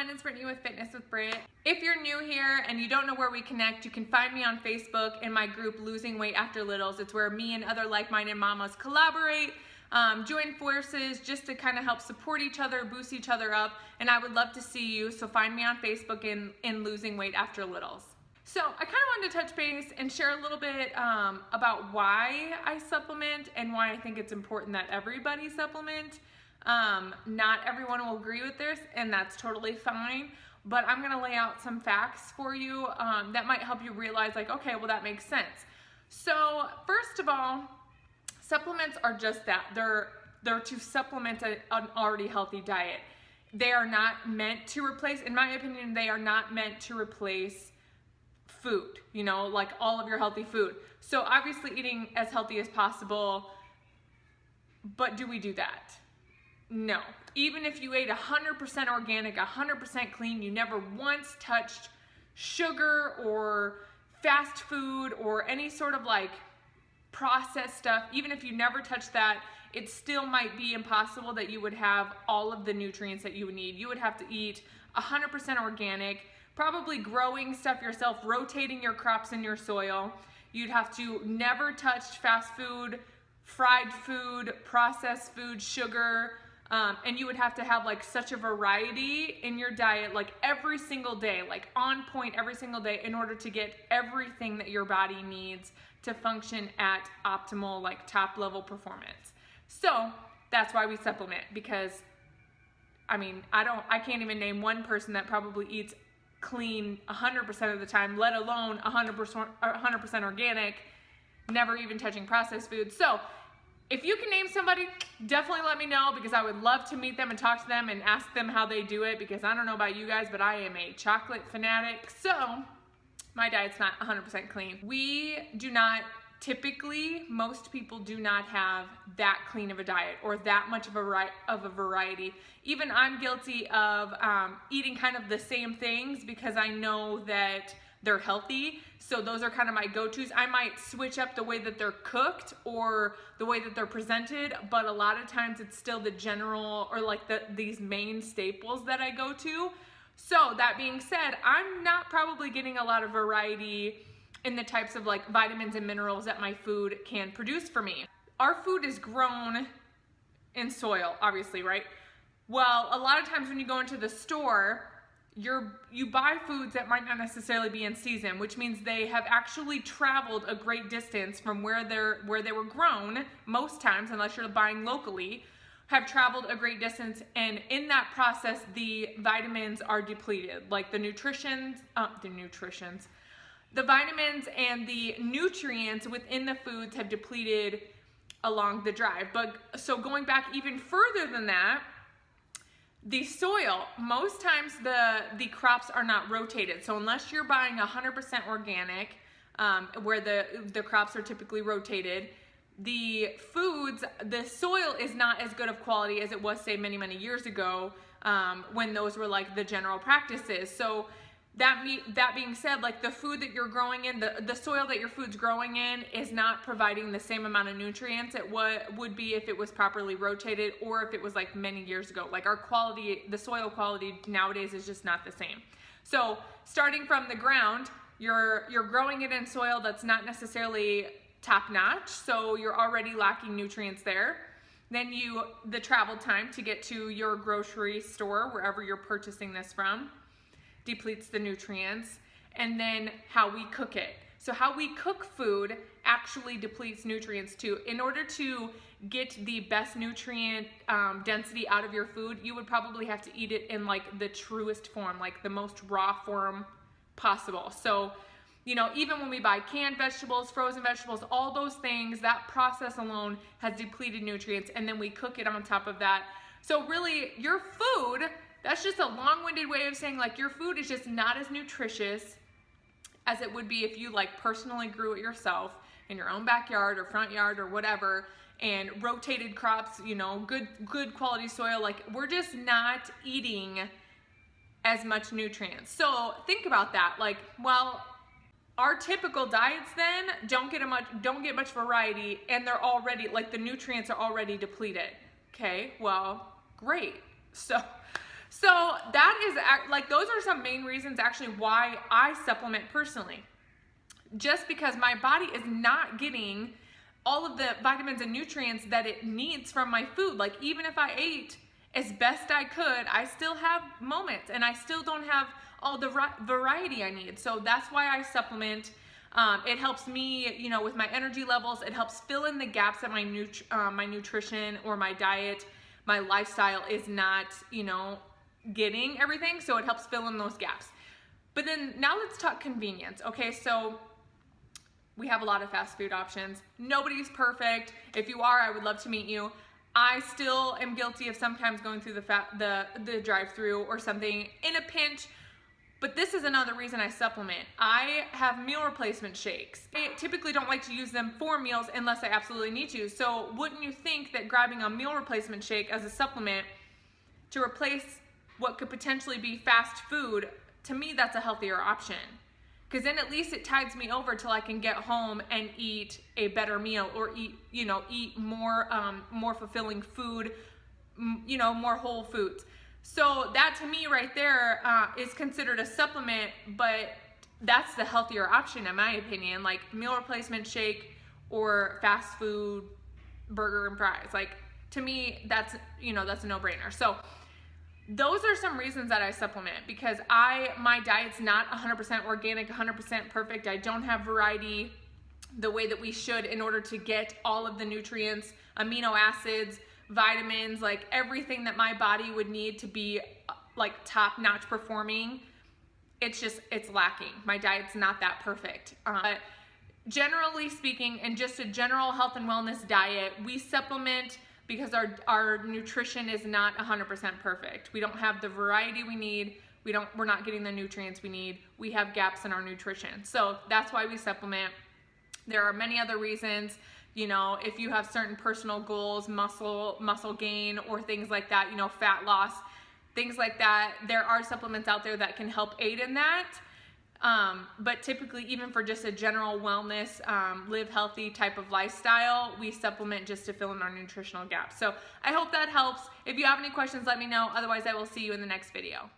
everyone, it's Brittany with Fitness with Britt. If you're new here and you don't know where we connect, you can find me on Facebook in my group Losing Weight After Littles. It's where me and other like-minded mamas collaborate, join forces just to kind of help support each other, boost each other up, and I would love to see you, so find me on Facebook in Losing Weight After Littles. So I kind of wanted to touch base and share a little bit about why I supplement and why I think it's important that everybody supplement. Not everyone will agree with this, and that's totally fine, but I'm going to lay out some facts for you that might help you realize, like, okay, well, that makes sense. So first of all, supplements are just that. They're to supplement an already healthy diet. They are not meant to replace, in my opinion, they are not meant to replace food, you know, like all of your healthy food. So obviously eating as healthy as possible, but do we do that? No. Even if you ate 100% organic, 100% clean, you never once touched sugar or fast food or any sort of like processed stuff, even if you never touched that, it still might be impossible that you would have all of the nutrients that you would need. You would have to eat 100% organic, probably growing stuff yourself, rotating your crops in your soil. You'd have to never touch fast food, fried food, processed food, sugar, and you would have to have like such a variety in your diet, like every single day, like on point every single day, in order to get everything that your body needs to function at optimal, like top level performance. So that's why we supplement, because I mean, I can't even name one person that probably eats clean 100% of the time, let alone 100% organic, never even touching processed food. So if you can name somebody, definitely let me know, because I would love to meet them and talk to them and ask them how they do it, because I don't know about you guys, but I am a chocolate fanatic, so my diet's not 100% clean. We do not typically, most people do not have that clean of a diet or that much of a variety. Even I'm guilty of eating kind of the same things because I know that they're healthy. So those are kind of my go-tos. I might switch up the way that they're cooked or the way that they're presented, but a lot of times it's still the general or like these main staples that I go to. So that being said, I'm not probably getting a lot of variety in the types of like vitamins and minerals that my food can produce for me. Our food is grown in soil, obviously, right? Well, a lot of times when you go into the store, you buy foods that might not necessarily be in season, which means they have actually traveled a great distance from where they were grown, most times, unless you're buying locally, have traveled a great distance, and in that process, the vitamins are depleted, like the vitamins and the nutrients within the foods have depleted along the drive. But so going back even further than that, the soil, most times the crops are not rotated. So unless you're buying 100% organic, where the crops are typically rotated, the soil is not as good of quality as it was, say, many, many years ago, when those were like the general practices. So that being said, like the food that you're growing in, the soil that your food's growing in is not providing the same amount of nutrients it would be if it was properly rotated, or if it was like many years ago. Like the soil quality nowadays is just not the same. So starting from the ground, you're growing it in soil that's not necessarily top notch, so you're already lacking nutrients there. Then the travel time to get to your grocery store, wherever you're purchasing this from, depletes the nutrients. And then how we cook it. So how we cook food actually depletes nutrients too. In order to get the best nutrient density out of your food, you would probably have to eat it in like the truest form, like the most raw form possible. So, you know, even when we buy canned vegetables, frozen vegetables, all those things, that process alone has depleted nutrients, and then we cook it on top of that. So really, your food, that's just a long-winded way of saying like your food is just not as nutritious as it would be if you like personally grew it yourself in your own backyard or front yard or whatever, and rotated crops, you know, good quality soil. Like, we're just not eating as much nutrients. So think about that. Like, well, our typical diets then don't get much variety, and they're already, like, the nutrients are already depleted. Okay, well, great. So So that is like, those are some main reasons actually why I supplement personally. Just because my body is not getting all of the vitamins and nutrients that it needs from my food. Like, even if I ate as best I could, I still have moments and I still don't have all the variety I need. So that's why I supplement. It helps me, you know, with my energy levels. It helps fill in the gaps that my nutrition or my diet, my lifestyle is not, you know, getting everything. So it helps fill in those gaps. But then now let's talk convenience. Okay, so we have a lot of fast food options. Nobody's perfect. If you are, I would love to meet you. I still am guilty of sometimes going through the drive-through or something in a pinch. But this is another reason I supplement. I have meal replacement shakes. I typically don't like to use them for meals unless I absolutely need to. So wouldn't you think that grabbing a meal replacement shake as a supplement to replace what could potentially be fast food, to me that's a healthier option. Because then at least it tides me over till I can get home and eat a better meal, or eat more fulfilling food, you know, more whole foods. So that to me right there is considered a supplement, but that's the healthier option in my opinion. Like meal replacement shake or fast food burger and fries. Like, to me, that's a no-brainer. So those are some reasons that I supplement, because my diet's not 100% organic, 100% perfect. I don't have variety the way that we should in order to get all of the nutrients, amino acids, vitamins, like everything that my body would need to be like top-notch performing. It's lacking. My diet's not that perfect. But generally speaking, and just a general health and wellness diet, we supplement because our nutrition is not 100% perfect. We don't have the variety we need. We're not getting the nutrients we need. We have gaps in our nutrition. So that's why we supplement. There are many other reasons. You know, if you have certain personal goals, muscle gain, or things like that, you know, fat loss, things like that, there are supplements out there that can help aid in that. But typically, even for just a general wellness, live healthy type of lifestyle, we supplement just to fill in our nutritional gaps. So I hope that helps. If you have any questions, let me know. Otherwise, I will see you in the next video.